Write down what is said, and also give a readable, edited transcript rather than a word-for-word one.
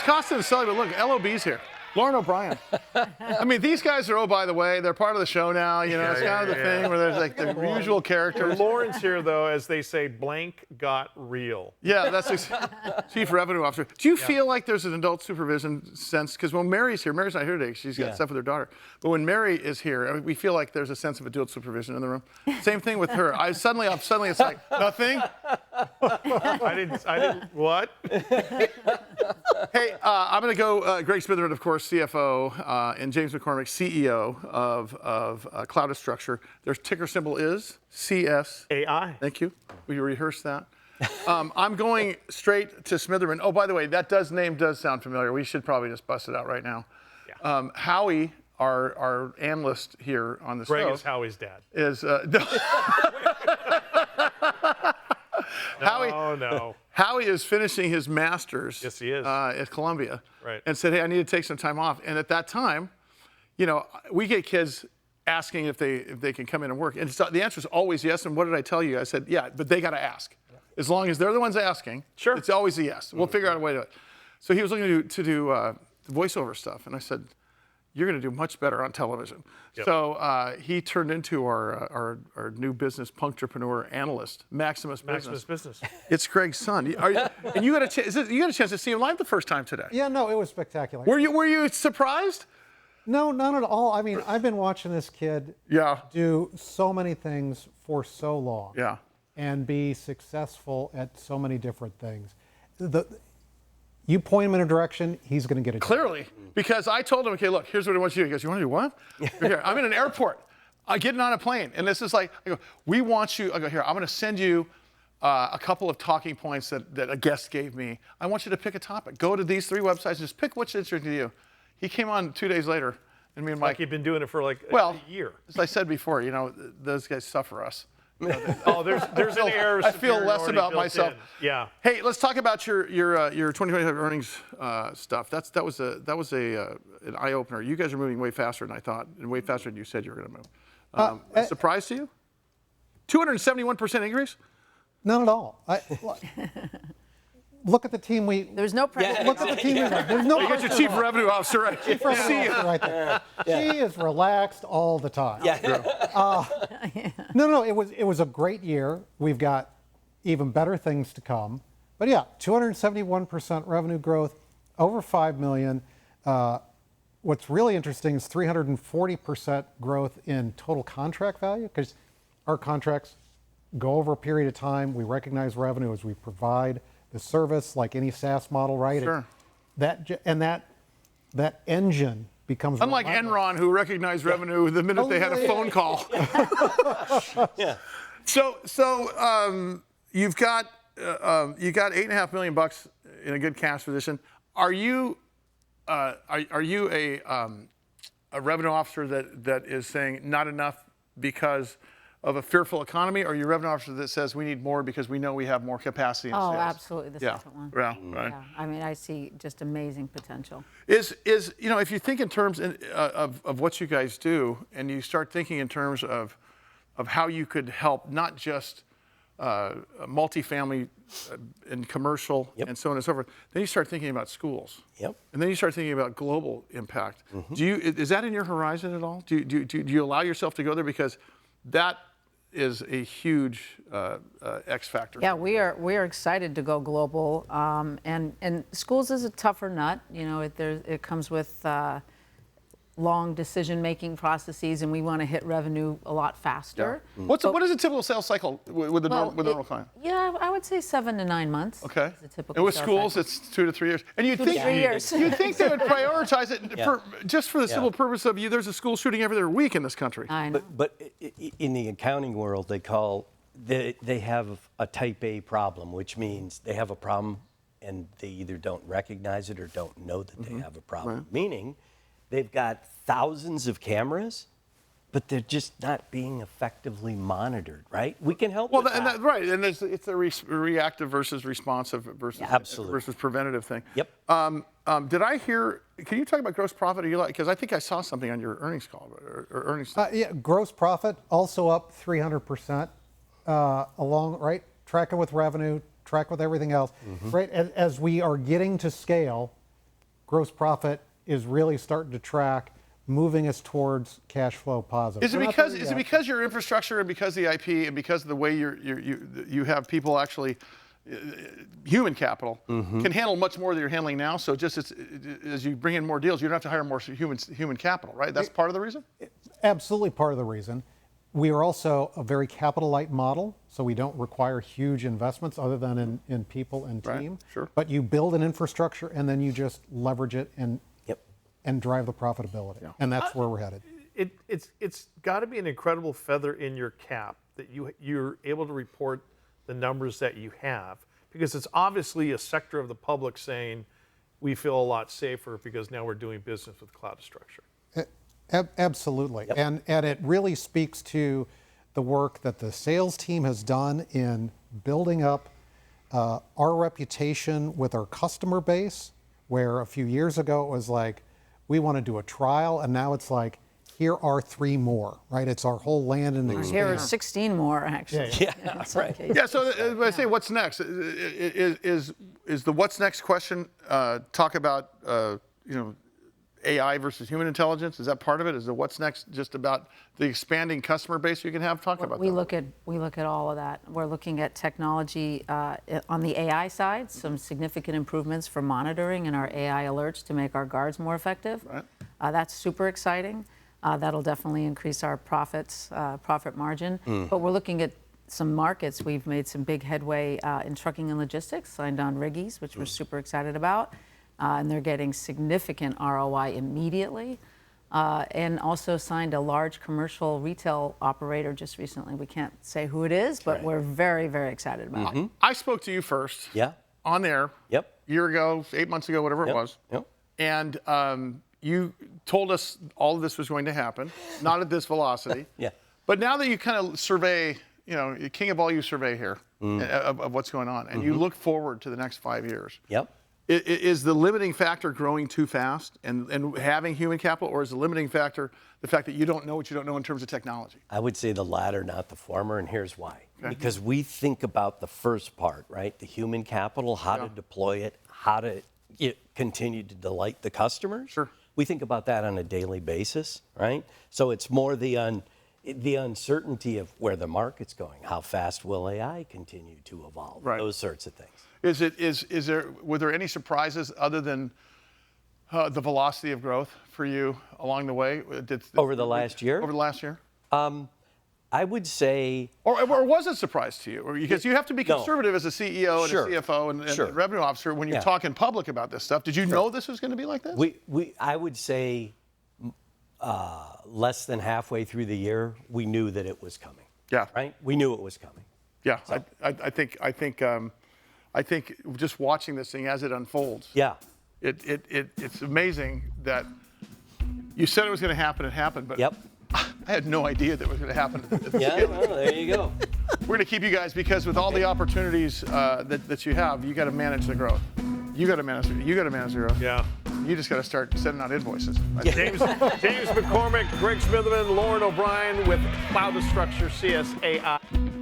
costume is silly, but look, LOB's here. Lauren O'Brien. I mean, these guys are, oh, by the way, they're part of the show now. You know, it's kind of the thing where there's like the usual characters. Lauren's here, though, as they say, blank got real. Yeah, that's Chief Revenue Officer. Do you feel like there's an adult supervision sense? Because when Mary's here, Mary's not here today. She's got stuff with her daughter. But when Mary is here, I mean, we feel like there's a sense of adult supervision in the room. Same thing with her. Suddenly it's like, nothing? I didn't, what? Hey, I'm going to go Greg Smitherman, of course, CFO, and James McCormick, CEO of Cloudastructure. Their ticker symbol is CS. AI. Thank you. We rehearsed that. I'm going straight to Smitherman. Oh, by the way, that name does sound familiar. We should probably just bust it out right now. Yeah. Howie, our analyst here on the show. Greg is Howie's dad. Is No. Howie is finishing his master's. Yes, he is. At Columbia. Right. And said, hey, I need to take some time off. And at that time, you know, we get kids asking if they can come in and work. And the answer is always yes. And what did I tell you? I said, yeah, but they got to ask. As long as they're the ones asking, sure, it's always a yes. We'll figure out a way to do it. So he was looking to do voiceover stuff. And I said, you're going to do much better on television. Yep. So he turned into our new business punctrepreneur analyst, Maximus Business. It's Greg's son. And you got a chance to see him live the first time today. Yeah, no, it was spectacular. Were you surprised? No, not at all. I mean, I've been watching this kid do so many things for so long. Yeah. And be successful at so many different things. You point him in a direction, he's going to get it. Clearly, because I told him, okay, look, here's what I want you to do. He goes, you want to do what? Here, I'm in an airport. I'm getting on a plane. And this is like, I go, we want you, I go, here, I'm going to send you a couple of talking points that a guest gave me. I want you to pick a topic. Go to these 3 websites and just pick what's interesting to you. He came on 2 days later, and me and Mike. Like he'd been doing it for like a year. As I said before, you know, those guys suffer us. Oh, there's an error. I feel less about myself. Yeah. Hey, let's talk about your 2025 earnings stuff. That was an eye opener. You guys are moving way faster than I thought, and way faster than you said you were going to move. A surprise to you? 271% increase? Not at all. Look at the team There's no pressure. Look at the team There's no You got your chief revenue officer right. Chief revenue officer right there. She is relaxed all the time. No, it was a great year. We've got even better things to come. But yeah, 271% revenue growth, over 5 million. What's really interesting is 340% growth in total contract value, because our contracts go over a period of time. We recognize revenue as we provide the service, like any SaaS model, right? Sure. That engine becomes unlike Enron, who recognized revenue the minute they had a phone call. Yeah. So you've got $8.5 million in a good cash position. Are you a revenue officer that is saying not enough because of a fearful economy, or are you a revenue officer that says we need more because we know we have more capacity in sales? Oh, absolutely, the second one. Yeah, right. Yeah, I mean, I see just amazing potential. Is you know, if you think in terms of what you guys do, and you start thinking in terms of how you could help not just multifamily and commercial and so on and so forth, then you start thinking about schools. Yep. And then you start thinking about global impact. Is that in your horizon at all? Do you allow yourself to go there, because that is a huge X factor? Yeah, we are excited to go global, and schools is a tougher nut. You know, it comes with long decision-making processes, and we want to hit revenue a lot faster. Yeah. What is a typical sales cycle with the normal client? Yeah, I would say 7 to 9 months. Okay. Is a typical and with sales schools, cycle. it's 2 to 3 years. And you 2 think to 3 years. you think they would prioritize it just for the simple purpose of there's a school shooting every other week in this country. I know. But in the accounting world, they have a type A problem, which means they have a problem and they either don't recognize it or don't know that they have a problem. Right. Meaning, they've got thousands of cameras, but they're just not being effectively monitored, right? We can help with that. Right, and it's a reactive versus responsive versus preventative thing. Yep. Did I hear, can you talk about gross profit? Because I think I saw something on your earnings call, or earnings. Yeah, gross profit also up 300%, right? Tracking with revenue, track with everything else, right? As we are getting to scale, gross profit is really starting to track, moving us towards cash flow positive. Is it because your infrastructure and because the IP and because of the way you have people actually, human capital can handle much more than you're handling now? So just as you bring in more deals, you don't have to hire more human capital, right? That's part of the reason? Absolutely part of the reason. We are also a very capital light model, so we don't require huge investments other than in people and team. Right, sure. But you build an infrastructure and then you just leverage it and Yep. and drive the profitability. Yeah. And that's where we're headed. It's got to be an incredible feather in your cap that you're able to report the numbers that you have, because it's obviously a sector of the public saying we feel a lot safer because now we're doing business with Cloudastructure. Absolutely. And it really speaks to the work that the sales team has done in building up our reputation with our customer base, where a few years ago it was like, we want to do a trial, and now it's like, here are 3 more, right? It's our whole land and expand. Here are 16 more, actually. Yeah, in some right. cases. Yeah, so when I say what's next, is the what's next question talk about AI versus human intelligence? Is that part of it? Is the what's next just about the expanding customer base you can have? Talk about We that. look at all of that. We're looking at technology on the AI side, some significant improvements for monitoring and our AI alerts to make our guards more effective. Right. That's super exciting. That'll definitely increase our profit margin. But we're looking at some markets. We've made some big headway in trucking and logistics, signed on Riggies, which we're super excited about. And they're getting significant ROI immediately. And also signed a large commercial retail operator just recently. We can't say who it is, but we're very, very excited about it. I spoke to you first. Yeah. On there. Yep. A year ago, 8 months ago, whatever it was. Yep. And you told us all of this was going to happen, not at this velocity. Yeah. But now that you kind of survey, king of all you survey here of what's going on, and you look forward to the next 5 years. Yep. Is the limiting factor growing too fast and having human capital, or is the limiting factor the fact that you don't know what you don't know in terms of technology? I would say the latter, not the former, and here's why. Because we think about the first part, right? The human capital, how to deploy it, how to continue to delight the customers. Sure. We think about that on a daily basis, right? So it's more the uncertainty of where the market's going. How fast will AI continue to evolve? Right. Those sorts of things. Were there any surprises other than the velocity of growth for you along the way? Over the last year? Over the last year? I would say... Or was it a surprise to you? Because you have to be conservative as a CEO and a CFO and a revenue officer when you talk in public about this stuff. Did you know this was going to be like this? I would say less than halfway through the year, we knew that it was coming. Yeah. Right? We knew it was coming. Yeah. So. I think just watching this thing as it unfolds. Yeah. It's amazing that you said it was going to happen. It happened, but I had no idea that it was going to happen. Well, there you go. We're going to keep you guys because with all the opportunities that you have, you got to manage the growth. You got to manage the growth. Yeah. You just got to start sending out invoices. James McCormick, Greg Smitherman, Lauren O'Brien with Cloudastructure CSAI.